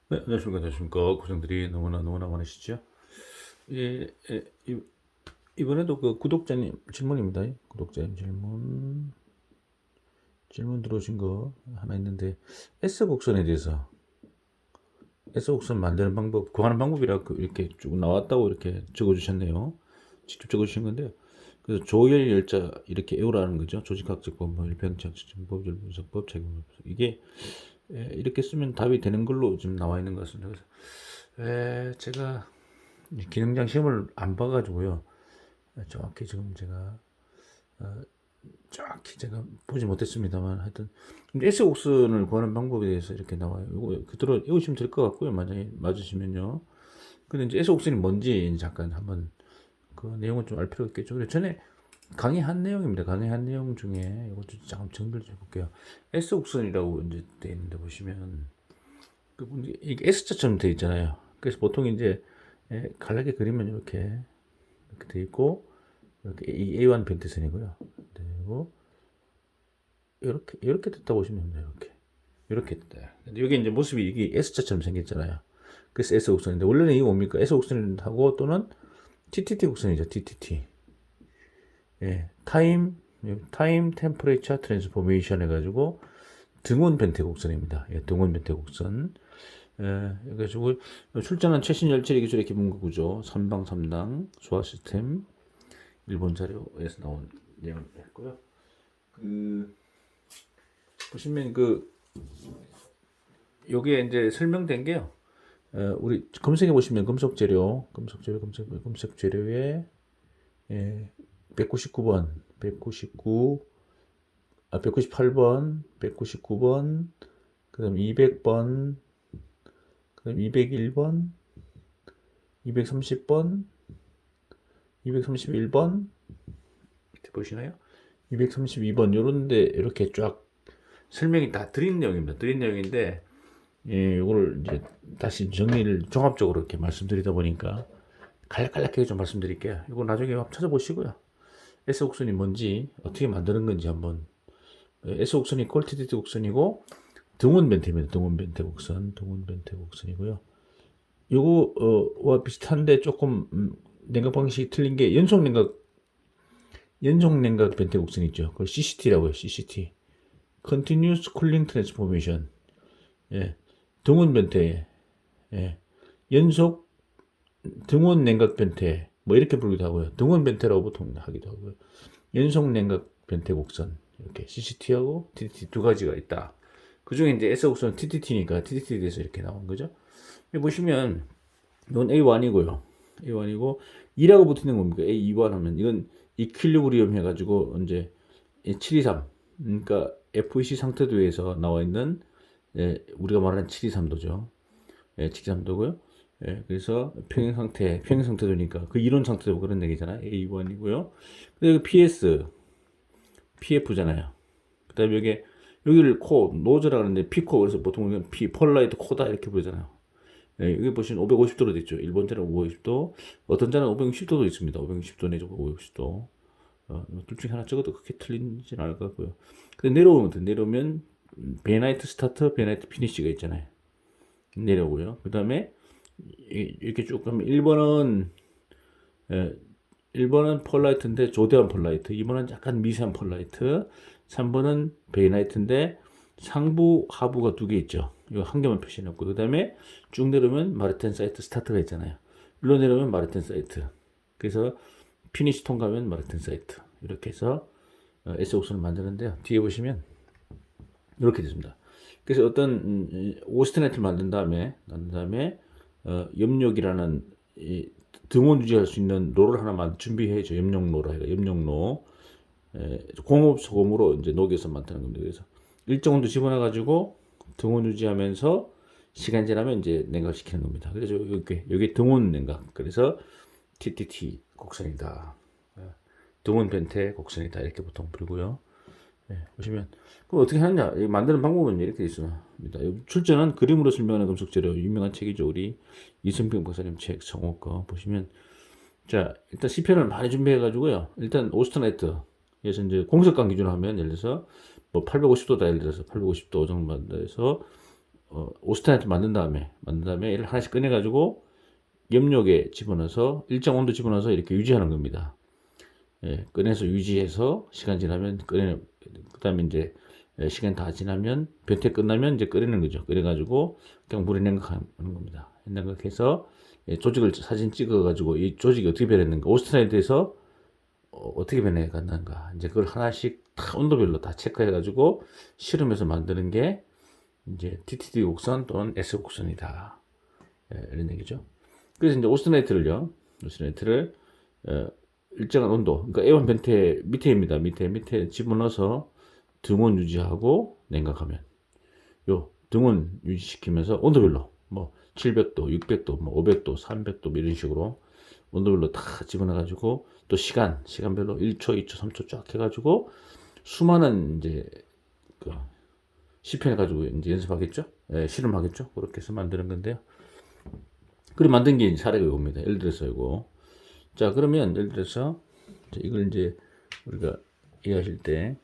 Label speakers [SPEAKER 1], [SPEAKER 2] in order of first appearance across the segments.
[SPEAKER 1] 네, 안녕하십니까, 안녕하십니까. 고생들이 너무나 많으시죠? 예, 이번에도 그 구독자님 질문입니다. 구독자님 질문 들어오신 거 하나 있는데, S곡선에 대해서, S곡선 만드는 방법, 구하는 방법이라 이렇게 쭉 나왔다고 이렇게 적어주셨네요. 직접 적어주신 건데요. 그래서 조열 열자 이렇게 외우라는 거죠. 조직학적법, 뭐 일평착법, 분석법, 책임법. 이게 이렇게 쓰면 답이 되는 걸로 지금 나와 있는 것 같습니다. 그래서 제가 기능장 시험을 안 봐가지고요. 정확히 지금 정확히 제가 보지 못했습니다만 하여튼 S 곡선을 구하는 방법에 대해서 이렇게 나와요. 이거 그대로 외우시면 될 것 같고요. 만약에 맞으시면요. 근데 이제 S 곡선이 뭔지 잠깐 한번 그 내용은 좀 알 필요가 있겠죠. 그래 전에 강의한 내용입니다. 강의한 내용 중에 이거 좀 잠깐 정리를 좀 해볼게요. S 곡선이라고 이제 돼 있는데 보시면 이게 S자처럼 돼 있잖아요. 그래서 보통 이제 간략하게 그리면 이렇게 돼 있고 이렇게 이 A1 변태선이고요. 그리고 이렇게 됐다 보시면 됩니다. 이렇게 됐다. 여기 이제 모습이 이게 S자처럼 생겼잖아요. 그래서 S 곡선인데 원래는 이게 뭡니까? S 곡선하고 또는 TTT 곡선이죠. TTT. 예, 타임 템퍼레이처 트랜스포메이션 해가지고 등원 변태 곡선입니다. 예, 등원 변태 곡선. 그래가지고 출전한 최신 열처리 기술의 기본 구조, 선방 3당 소화 시스템 일본 자료에서 나온 내용을 했고요. 그 보시면 요게 이제 설명된 게요. 우리 검색해 보시면 금속 재료에 199번, 199, 198번, 199번, 그다음 200번, 그다음 201번, 230번, 231번 밑에 보시나요? 232번 요런데 이렇게 쫙 설명이 다 드린 내용입니다. 드린 내용인데 이거를 이제 다시 정리를 종합적으로 이렇게 말씀드리다 보니까 간략하게 좀 말씀드릴게요. 이거 나중에 한번 찾아보시고요. S곡선이 뭔지 어떻게 만드는 건지 한번 S곡선이 퀄티티드 곡선이고 등원 변태입니다. 등원 변태 곡선이고요. 요거와 비슷한데 조금 냉각 방식이 틀린 게 연속 냉각 변태 곡선 있죠. 그걸 CCT라고 해요. CCT. Continuous Cooling Transformation. 예. 등원 변태. 예. 연속 등원 냉각 변태. 뭐 이렇게 부르기도 하고요. 등원 변태라고 보통 하기도 하고요. 연속 냉각 변태 곡선. 이렇게 CCT하고 TTT 두 가지가 있다. 그 중에 이제 S 곡선은 TTT니까 TTT에 대해서 이렇게 나온 거죠. 여기 보시면 이건 A1이고요. A1이고 2라고 붙는 겁니까? A2번 하면 이건 이퀄리브리엄 해가지고 이제 723 그러니까 FEC 상태도에서 나와 있는 우리가 말하는 723도죠. 723도고요. 그래서 평행 상태도니까 그 이론 상태도 그런 얘기잖아요. A1이고요. 그리고 PS, PF잖아요. 그다음에 여기를 노즈라 하는데 P코 그래서 보통 폴라이트 코다 이렇게 부르잖아요. 여기 보시면 550도로 되어 있죠. 일본 자는 550도, 어떤 자는 560도도 있습니다. 560도 내지 560도. 둘 중에 하나 적어도 그렇게 틀리진 않을 것 같고요. 근데 내려오면 베나이트 스타트, 베나이트 피니시가 있잖아요. 내려오고요. 그 다음에 이렇게 쭉 가면 1번은 폴라이트인데 조대한 폴라이트, 2번은 약간 미세한 폴라이트, 3번은 베이나이트인데 상부 하부가 두 개 있죠. 이거 한 개만 표시해놓고 그 다음에 쭉 내려오면 마르텐 사이트 스타트가 있잖아요. 일로 내려오면 마르텐 사이트. 그래서 피니시 통과하면 마르텐 사이트. 이렇게 해서 S옥선을 만드는데요. 뒤에 보시면 이렇게 됐습니다. 그래서 어떤 오스트네트를 만든 다음에 염력이라는 등원 유지할 수 있는 롤을 하나만 준비해줘. 염력로라 해가 염력로 공업 소금으로 이제 녹여서 만드는 겁니다. 그래서 일정 온도 집어넣어 가지고 등원 유지하면서 시간 지나면 이제 냉각시키는 겁니다. 그래서 여기 등원 냉각. 그래서 TTT 곡선이다. 등원 변태 곡선이다. 이렇게 보통 부르고요. 보시면 그럼 어떻게 하느냐? 만드는 방법은 이렇게 있습니다. 출전은 그림으로 설명하는 금속 재료 유명한 책이죠. 우리 이승평 박사님 책 성호 거 보시면 자 일단 시편을 많이 준비해 가지고요. 일단 오스트네트 그래서 이제 공석강 기준으로 하면 예를 들어서 뭐 850도다 예를 들어서 850도 정도 만들어서 오스타나이트 만든 다음에 얘를 하나씩 꺼내가지고 염료에 집어넣어서 일정 온도 집어넣어서 이렇게 유지하는 겁니다. 예, 꺼내서 유지해서 시간 지나면 그다음에 이제 시간 다 지나면 변태 끝나면 이제 끓이는 거죠. 끓여가지고 그냥 물에 냉각하는 겁니다. 냉각해서 조직을 사진 찍어가지고 이 조직이 어떻게 변했는가, 오스트라이드에서 어떻게 변해갔는가, 이제 그걸 하나씩 다 온도별로 다 체크해가지고 실험해서 만드는 게 이제 TTD 곡선 또는 S 곡선이다. 이런 얘기죠. 그래서 이제 오스트레이트를 일정한 온도, 그러니까 애완 변태 밑에입니다. 밑에 집어넣어서 등원 유지하고 냉각하면, 요 등원 유지시키면서 온도별로 뭐 700도, 600도, 뭐 500도, 300도 이런 식으로 온도별로 다 집어넣어가지고 또 시간별로 1초, 2초, 3초 쫙 해가지고 수많은 이제 그 시편 해가지고 이제 연습하겠죠, 실험하겠죠. 그렇게 해서 만드는 건데요. 그리고 만든 게 사례가 이겁니다. 예를 들어서 이거. 자, 그러면 예를 들어서 이걸 이제 우리가 이해하실 때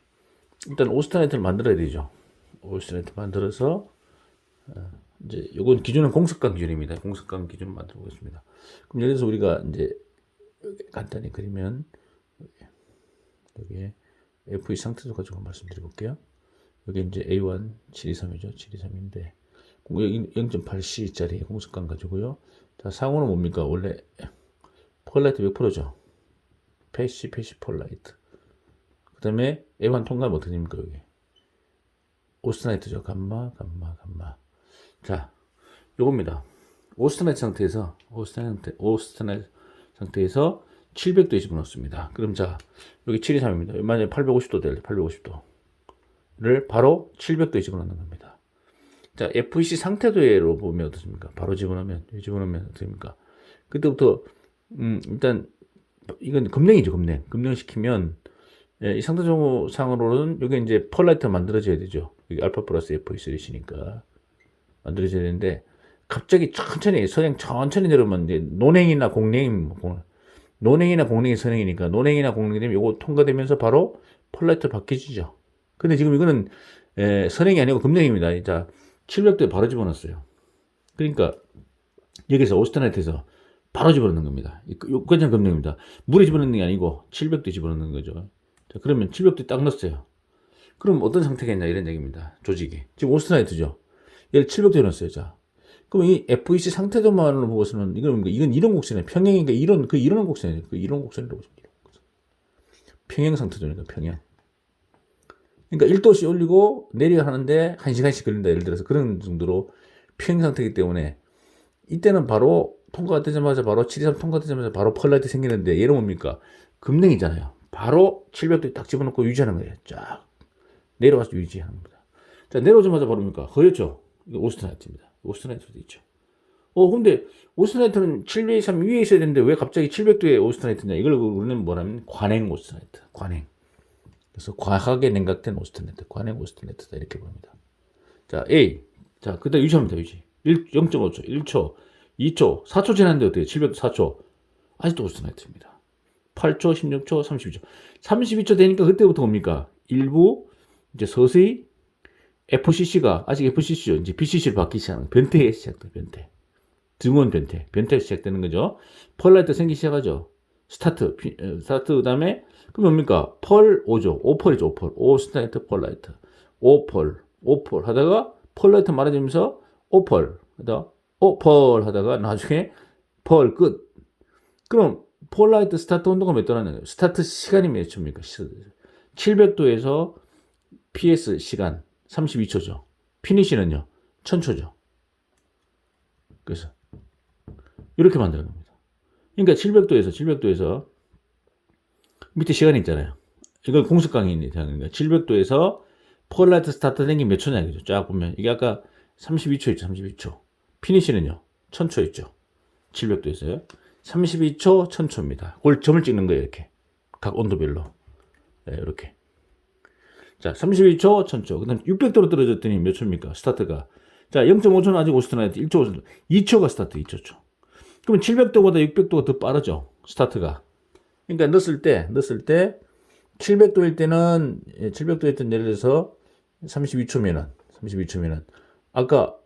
[SPEAKER 1] 일단 오스타나이트를 만들어야 되죠. 오스타나이트 만들어서 이제 이건 기준은 공습관 기준입니다. 공습관 기준 만들어 보겠습니다. 그럼 예를 들어서 우리가 이제 간단히 그리면 여기에 FE 상태도 가지고 말씀드려 볼게요. 여기 이제 A1 723이죠. 723인데 여기 0.8C짜리 공습관 가지고요. 자, 상호는 뭡니까? 원래 폴라이트 몇 프로죠? 패시 폴라이트. 그 다음에 A1 통과하면 어떻게 됩니까? 여기 오스트나이트죠. 감마. 자, 요겁니다. 오스트나이트 상태에서 700도에 집어넣습니다. 그럼 자, 여기 723입니다. 만약에 850도 될래, 850도를 바로 700도에 집어넣는 겁니다. 자, FEC 상태도로 보면 어떻습니까? 바로 집어넣으면 어떻습니까? 그때부터 일단 이건 검냉이죠. 검냉시키면 이 상태 정보상으로는 여기 이제 펄라이트가 만들어져야 되죠. 여기 알파 플러스 FE3시니까 만들어져야 되는데 갑자기 천천히 내려오면 이제 논행이나 공냉이 선행이니까 논행이나 공냉이 되면 이거 통과되면서 바로 펄라이트 바뀌지죠. 근데 지금 이거는 선행이 아니고 검냉입니다. 자, 700도에 바로 집어넣었어요. 그러니까 여기서 오스트나이트에서 바로 집어넣는 겁니다. 그냥 검냉입니다. 물에 집어넣는 게 아니고 700도에 집어넣는 거죠. 자, 그러면 700도에 딱 넣었어요. 그럼 어떤 상태겠냐 이런 얘기입니다. 조직이. 지금 오스트나이트죠. 얘를 700도에 넣었어요. 자, 그럼 이 FEC 상태도만으로 보고서는 이건 이런 곡선이에요. 평행이니까 이런 곡선이에요. 이런 곡선이라고 보시면 돼요. 평행 상태도니까 평행. 그러니까 1도씩 올리고 내려 하는데 1시간씩 걸린다. 예를 들어서 그런 정도로 평행 상태이기 때문에 이때는 바로 통과가 되자마자 바로 723 통과되자마자 바로 펄라이트 생기는데 얘는 뭡니까? 급냉이잖아요. 바로 700도에 딱 집어넣고 유지하는 거예요. 쫙 내려가서 유지하는 겁니다. 자, 내려오자마자 바로 뭡니까? 허였죠? 이거 오스트나이트입니다. 오스트나이트도 있죠. 근데 오스트나이트는 723 위에 있어야 되는데 왜 갑자기 700도에 오스트나이트냐? 이걸 우리는 뭐냐면 관행 오스트나이트. 관행. 그래서 과하게 냉각된 오스트나이트. 관행 오스트나이트다. 이렇게 봅니다. 자, A. 자, 그다음 유지합니다. 유지. 0.5초, 1초, 2초, 4초 지났는데 어때요? 700도 4초. 아직도 오스트나이트입니다. 8초, 16초, 32초. 32초 되니까 그때부터 뭡니까? 일부 이제 서서히 FCC가 아직 FCC죠. 이제 BCC로 바뀌기 시작하는 변태에 시작돼요. 변태. 등원 변태가 시작되는 거죠. 펄라이트 생기기 시작하죠. 스타트 그다음에 그럼 뭡니까? 펄 5죠. 5펄이죠. 5펄. 오스트나이트 펄라이트. 5펄 하다가 펄라이트 말아주면서 5펄 하다가 5펄 하다가 나중에 펄 끝. 그럼 펄라이트 스타트 온도가 몇 도라는 거예요? 스타트 시간이 몇 초입니까? 700도에서 PS 시간 32초죠. 피니시는요? 1000초죠. 그래서 이렇게 만드는 겁니다. 그러니까 700도에서 밑에 시간이 있잖아요. 이걸 공습강이 되는 거예요. 700도에서 펄라이트 스타트 된게 몇 초냐 이거죠. 쫙 보면 이게 아까 32초 있죠. 32초. 피니시는요? 1000초 있죠. 700도에서요. 32초, 1000초입니다. 그걸 점을 찍는 거예요. 이렇게. 각 온도별로. 네, 이렇게. 자, 32초, 1000초. 그 다음 600도로 떨어졌더니 몇 초입니까? 스타트가. 자, 0.5초는 아직 오스트나이트. 1초, 2초가 스타트, 2초. 그러면 700도보다 600도가 더 빠르죠. 스타트가. 그러니까 넣었을 때 700도일 때는 예를 들어서 32초면은 아까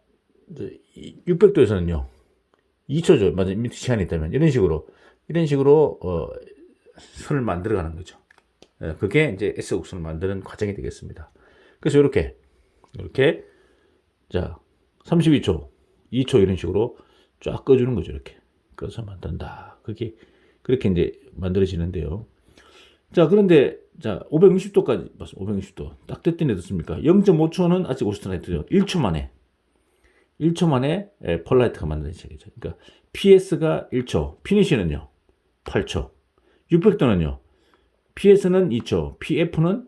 [SPEAKER 1] 600도에서는요 2초죠. 맞아, 밑에 시간이 있다면 이런 식으로 선을 만들어가는 거죠. 그게 이제 S곡선을 만드는 과정이 되겠습니다. 그래서 이렇게 자 32초, 2초 이런 식으로 쫙 꺼주는 거죠. 이렇게 꺼서 만든다. 그게 그렇게 이제 만들어지는데요. 자, 그런데 자 560도까지 봤습니다. 560도 딱 됐더니 어떻습니까? 0.5초는 아직 오스트라이트죠. 1초 만에 폴라이트가 만들어지죠. 그러니까 PS가 1초, 피니시는요 8초, 600도는요 PS는 2초, PF는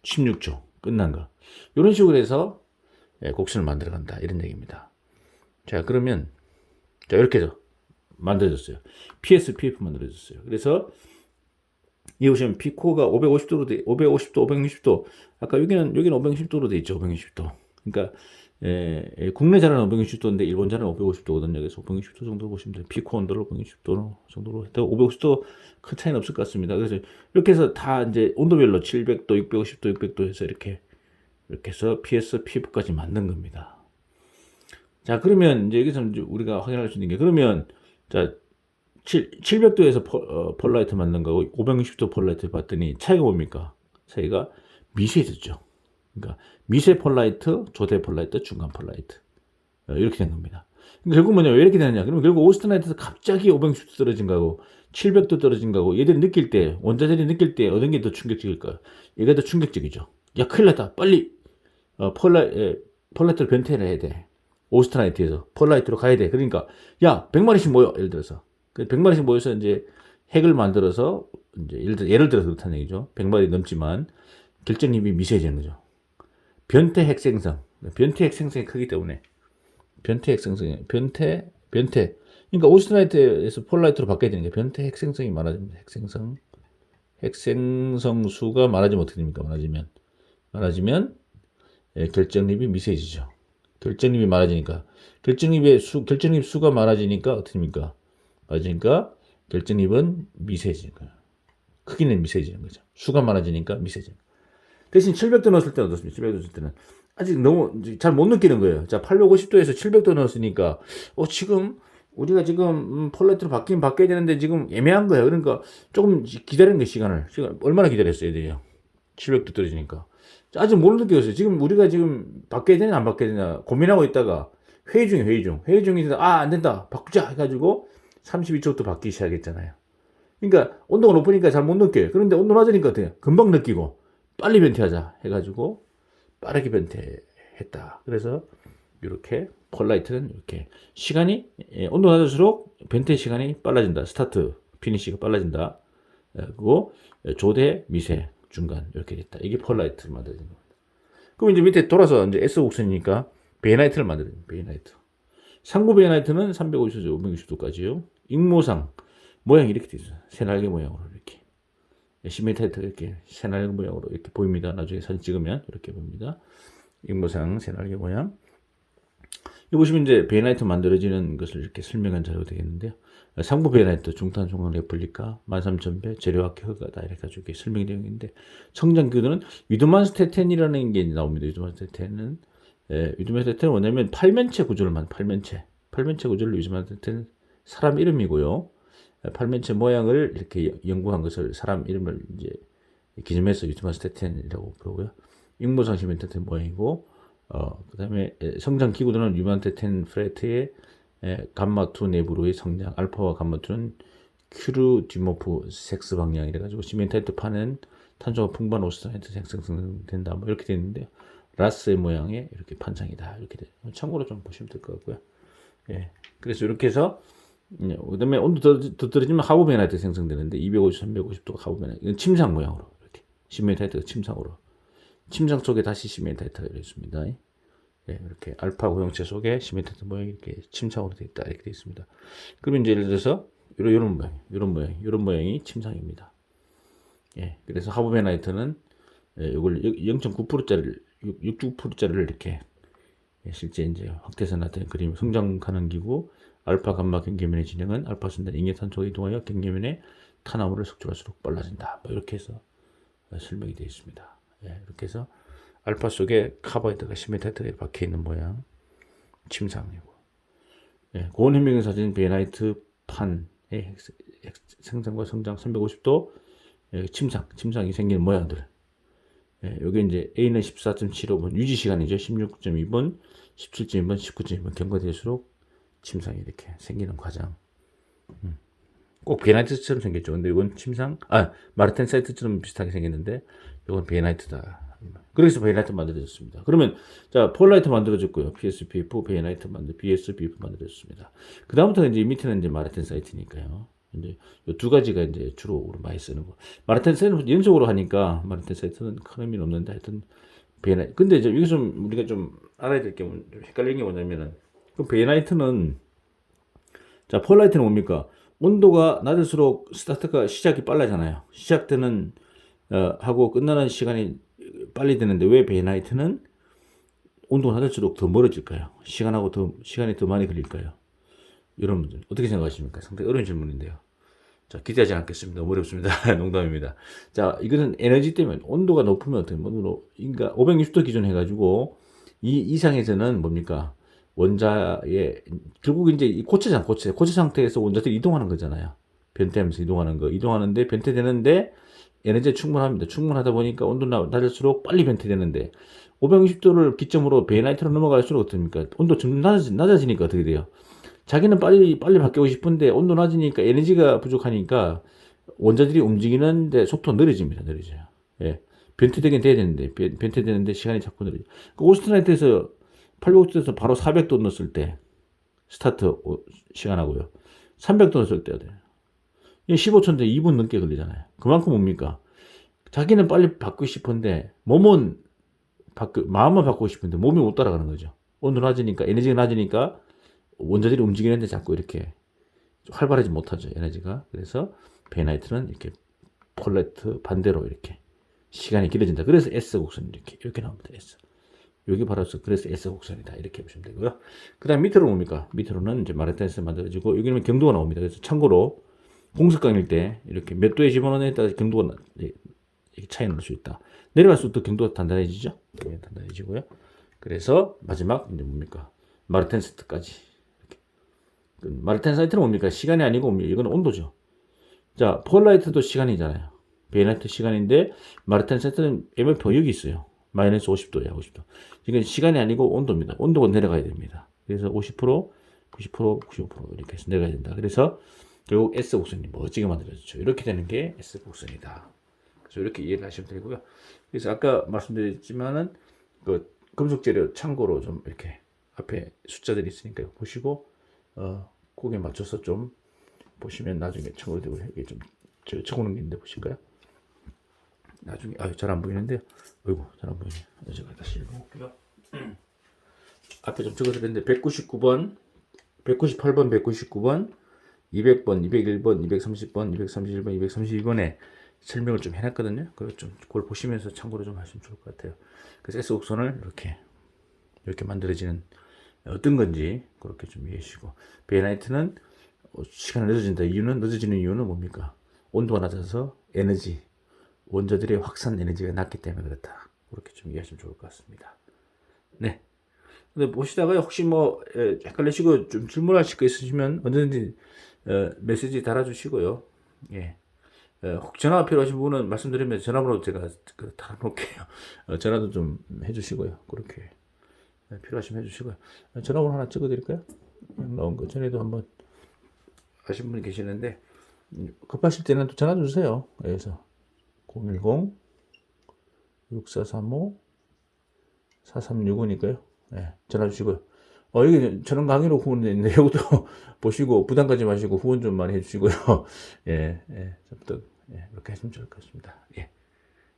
[SPEAKER 1] 16초 끝난 거. 이런 식으로 해서 곡선을 만들어 간다 이런 얘기입니다. 자, 그러면 자 이렇게 만들어졌어요. PS, PF 만들어졌어요. 그래서 이 보시면 P코가 550도로 550도, 560도. 아까 여기는 560도로 돼 있죠. 560도. 그러니까 국내 자료는 560도인데 일본 자료는 550도거든요. 그래서 560도 정도 보시면 돼요. P코 온도를 560도 정도로 해도 550도 큰 차이는 없을 것 같습니다. 그래서 이렇게 해서 다 이제 온도별로 700도, 650도, 600도 해서 이렇게 해서 PS, PF까지 만든 겁니다. 자, 그러면 이제 여기서 이제 우리가 확인할 수 있는 게 그러면 자 700도에서 폴라이트 만든 거고 560도 폴라이트 봤더니 차이가 뭡니까? 차이가 미세해졌죠. 그러니까 미세 폴라이트, 조대 폴라이트, 중간 폴라이트 이렇게 된 겁니다. 그러니까 결국 뭐냐 왜 이렇게 되느냐? 그러면 결국 오스트라이트에서 갑자기 560도 떨어진 거고 700도 떨어진 거고 얘들이 느낄 때 원자들이 느낄 때 어떤 게 더 충격적일까요? 얘가 더 충격적이죠. 야 큰일 났다. 빨리 폴라이트로 변태를 해야 돼. 오스트라이트에서 폴라이트로 가야 돼. 그러니까 야 100마리씩 모여 예를 들어서 100마리씩 모여서 이제 핵을 만들어서 이제 예를 들어서 그렇다는 얘기죠. 100마리 넘지만 결정립이 미세해지는 거죠. 변태 핵 생성. 변태 핵 생성이 크기 때문에 변태 핵 생성이 변태 그러니까 오스트라이트에서 폴라이트로 바뀌어야 되는 게 변태 핵 생성이 많아집니다. 핵 생성 수가 많아지면 어떻게 됩니까? 많아지면 결정립이 미세해지죠. 결정립이 많아지니까 결정립 수가 많아지니까 어떻게 됩니까? 맞으니까 결정립은 미세해지는 거예요. 크기는 미세해지는 거죠. 수가 많아지니까 미세해지는 거예요. 대신 700도 넣었을 때는 어떻습니까? 700도 넣었을 때는 아직 너무 잘 못 느끼는 거예요. 자, 850도에서 700도 넣었으니까 지금 우리가 지금 폴라이트로 바뀌어야 되는데 지금 애매한 거예요. 그러니까 조금 기다리는 거 시간을 얼마나 기다렸어야 돼요? 700도 떨어지니까 아직 못 느꼈어요. 지금 우리가 지금 바뀌어야 되냐 안 바뀌어야 되냐 고민하고 있다가 회의 중에서 안 된다 바꾸자 해가지고 32초부터 바뀌기 시작했잖아요. 그러니까 온도가 높으니까 잘 못 느껴요. 그런데 온도 낮으니까 어때요? 금방 느끼고 빨리 변태하자 해가지고 빠르게 변태했다. 그래서 이렇게 폴라이트는 이렇게 시간이 온도 낮을수록 변태 시간이 빨라진다. 스타트, 피니시가 빨라진다. 그리고 조대, 미세, 중간 이렇게 됐다. 이게 폴라이트 만들어진 겁니다. 그럼 이제 밑에 돌아서 이제 S 곡선이니까 베이나이트를 만들어요. 베이나이트. 상부 베이나이트는 350도, 560도까지요. 익모상 모양이 이렇게 되죠. 새날개 모양으로 이렇게. 시메타이트가 이렇게 새날개 모양으로 이렇게 보입니다. 나중에 사진 찍으면 이렇게 보입니다. 익모상 새날개 모양. 여기 보시면 이제 베이나이트 만들어지는 것을 이렇게 설명한 자료가 되겠는데요. 상부 베이나이트 중탄 종합 레플리카 13,000배 재료학회 허가다 이렇게 가지고 이렇게 설명이 되어 있는데 성장기도는 위드만스테텐이라는 게 나옵니다. 위드만스테텐은 뭐냐면 팔면체 구조를 팔면체 구조를 위드만스테텐은 사람 이름이고요. 팔면체 모양을 이렇게 연구한 것을 사람 이름을 이제 기념해서 위드만스테텐이라고 부르고요. 익모상 시멘테텐 모양이고 그 다음에 성장 기구도는 유만테텐 프레트의 감마2 내부로의 성장, 알파와 감마2는 큐르 디모프 섹스 방향 이래가지고 시멘타이트 파는 탄소가 풍부한 오스트라이트 생성된다. 뭐 이렇게 되어 있는데 라스의 모양의 이렇게 판창이다. 이렇게 돼요. 참고로 좀 보시면 될 것 같고요. 예. 그래서 이렇게 해서 그 다음에 온도 더 떨어지면 하부 베나이트 생성되는데 250, 350도가 하부 베나이트. 이건 침상 모양으로 이렇게 시멘타이트가 침상으로. 침상 속에 다시 시멘타이트가 있습니다. 예, 이렇게 알파 고형체 속에 시멘타이트 모양이 이렇게 침상으로 되어 있다. 이렇게 되어 있습니다. 그러면 이제 예를 들어서 이런 모양이 침상입니다. 예, 그래서 하부 베나이트는 이걸 0.9%짜리를 6.9%짜리를 이렇게 실제 이제 확대해서 나타낸 그림 성장 가능 기구 알파 감마 경계면의 진행은 알파 순간 잉여탄소가 이동하여 경계면의 탄화물을 섭취할수록 빨라진다. 뭐 이렇게 해서 설명이 되어 있습니다. 예, 이렇게 해서 알파 속에 카보하이드가 시멘타이트가 박혀 있는 모양. 침상이고. 예, 고온현미경 사진 베이나이트 판의 생성과 성장 350도 예, 침상이 생기는 모양들. 예, 여기 이제 A는 14.75분 유지 시간이죠. 16.2분, 17.2분, 19.2분 경과될수록 침상이 이렇게 생기는 과정. 꼭 베이나이트처럼 생겼죠. 근데 이건 마르텐 사이트처럼 비슷하게 생겼는데 이건 베이나이트다. 그래서 베이나이트 만들어졌습니다. 그러면 자 폴라이트 만들어졌고요. PSP4 베이나이트 BSP4 만들어졌습니다. 그 다음부터 이제 밑에는 이제 마르텐 사이트니까요. 이제 이 두 가지가 이제 주로 우리 많이 쓰는 거. 마르텐 사이트는 연속으로 하니까 마르텐 사이트는 큰 의미는 없는데 하여튼 베이나이트. 근데 이제 여기서 우리가 좀 알아야 될 게 좀 헷갈리는 게 뭐냐면은 그 베이나이트는 자 폴라이트는 뭡니까? 온도가 낮을수록 스타트가 시작이 빨라잖아요. 시작되는 하고 끝나는 시간이 빨리 되는데 왜 베이나이트는 온도가 낮을수록 더 멀어질까요? 시간이 더 많이 걸릴까요? 이런 문제 어떻게 생각하십니까? 상당히 어려운 질문인데요. 자, 기대하지 않겠습니다. 너무 어렵습니다. 농담입니다. 자, 이거는 에너지 때문에 온도가 높으면 어떻게 그러니까 560도 기준 해가지고 이 이상에서는 뭡니까? 원자의 결국 이제 이 고체 상태에서 원자들이 이동하는 거잖아요. 변태하면서 이동하는데 변태되는데 에너지가 충분합니다. 충분하다 보니까 온도가 낮을수록 빨리 변태되는데 560도를 기점으로 베이나이트로 넘어갈수록 어떻습니까? 온도 점점 낮아지니까 어떻게 돼요? 자기는 빨리 바뀌고 싶은데 온도 낮으니까 에너지가 부족하니까 원자들이 움직이는데 속도가 느려져요. 예. 변태되긴 돼야 되는데 변태되는데 시간이 자꾸 느려져. 그 오스트라이트에서 800도에서 바로 400도 넣었을 때 스타트 시간하고요. 300도 넣었을 때야 돼요. 15초인데 2분 넘게 걸리잖아요. 그만큼 뭡니까? 자기는 빨리 바꾸고 싶은데 마음은 바꾸고 싶은데 몸이 못 따라가는 거죠. 온도 낮으니까 에너지가 낮으니까 원자들이 움직이는데 자꾸 이렇게 활발하지 못하죠. 에너지가. 그래서 베이나이트는 이렇게 폴라이트 반대로 이렇게 시간이 길어진다. 그래서 S 곡선이 이렇게 나옵니다. S. 여기 바로 그래서 S 곡선이다. 이렇게 보시면 되고요. 그 다음 밑으로 뭡니까? 밑으로는 이제 마르텐에서 만들어지고 여기는 경도가 나옵니다. 그래서 참고로 공습강일 때 이렇게 몇 도에 집어넣느냐에 따라 경도가 차이 날 수 있다. 내려갈수록 또 경도가 단단해지죠. 네, 단단해지고요. 그래서 마지막 이제 뭡니까? 마르텐 세트까지. 마르텐 사이트는 뭡니까? 시간이 아니고 뭡니까? 이건 온도죠. 자, 폴라이트도 시간이잖아요. 베이나이트 시간인데 마르텐 사이트는 MFO 여기 있어요. 마이너스 50도야, 50도. 이건 시간이 아니고 온도입니다. 온도가 내려가야 됩니다. 그래서 50%, 90%, 95% 이렇게 해서 내려가야 된다. 그래서 결국 S 곡선이 멋지게 만들어졌죠. 이렇게 되는 게 S 곡선이다. 그래서 이렇게 이해를 하시면 되고요. 그래서 아까 말씀드렸지만은 그 금속 재료 참고로 좀 이렇게 앞에 숫자들이 있으니까 보시고 거기에 맞춰서 좀 보시면 나중에 참고로 되고 이게 좀 제가 적어놓은 게 있는데 보실까요? 나중에 잘 안 보이는데요. 어이구 잘 안 보이네. 제가 다시 읽어볼게요. 앞에 좀 적어드렸는데 198번, 199번, 200번, 201번, 230번, 231번, 232번에 설명을 좀 해놨거든요. 그걸 보시면서 참고로 좀 하시면 좋을 것 같아요. 그래서 S 곡선을 이렇게 만들어지는 어떤 건지 그렇게 좀 이해해 주시고 베이나이트는 시간이 늦어지는 이유는 뭡니까? 온도가 낮아서 원자들의 확산 에너지가 낮기 때문에 그렇다. 그렇게 좀 이해하시면 좋을 것 같습니다. 네. 근데 보시다가 혹시 헷갈리시고 좀 질문하실 거 있으시면 언제든지 메시지 달아주시고요. 예. 혹 전화 필요하신 분은 말씀드리면 전화번호 제가 달아놓을게요. 전화도 좀 해주시고요. 그렇게 필요하시면 해주시고요. 전화번호 하나 찍어드릴까요? 나온 거 전에도 한번 하신 분이 계시는데 급하실 때는 또 전화 주세요. 그래서 010-6435-4365니까요. 네, 전화 주시고요. 여기 저런 강의로 후원이 있는데 이것도 보시고 부담 가지 마시고 후원 좀 많이 해주시고요. 예, 예, 이렇게 하시면 좋을 것 같습니다. 예,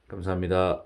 [SPEAKER 1] 감사합니다.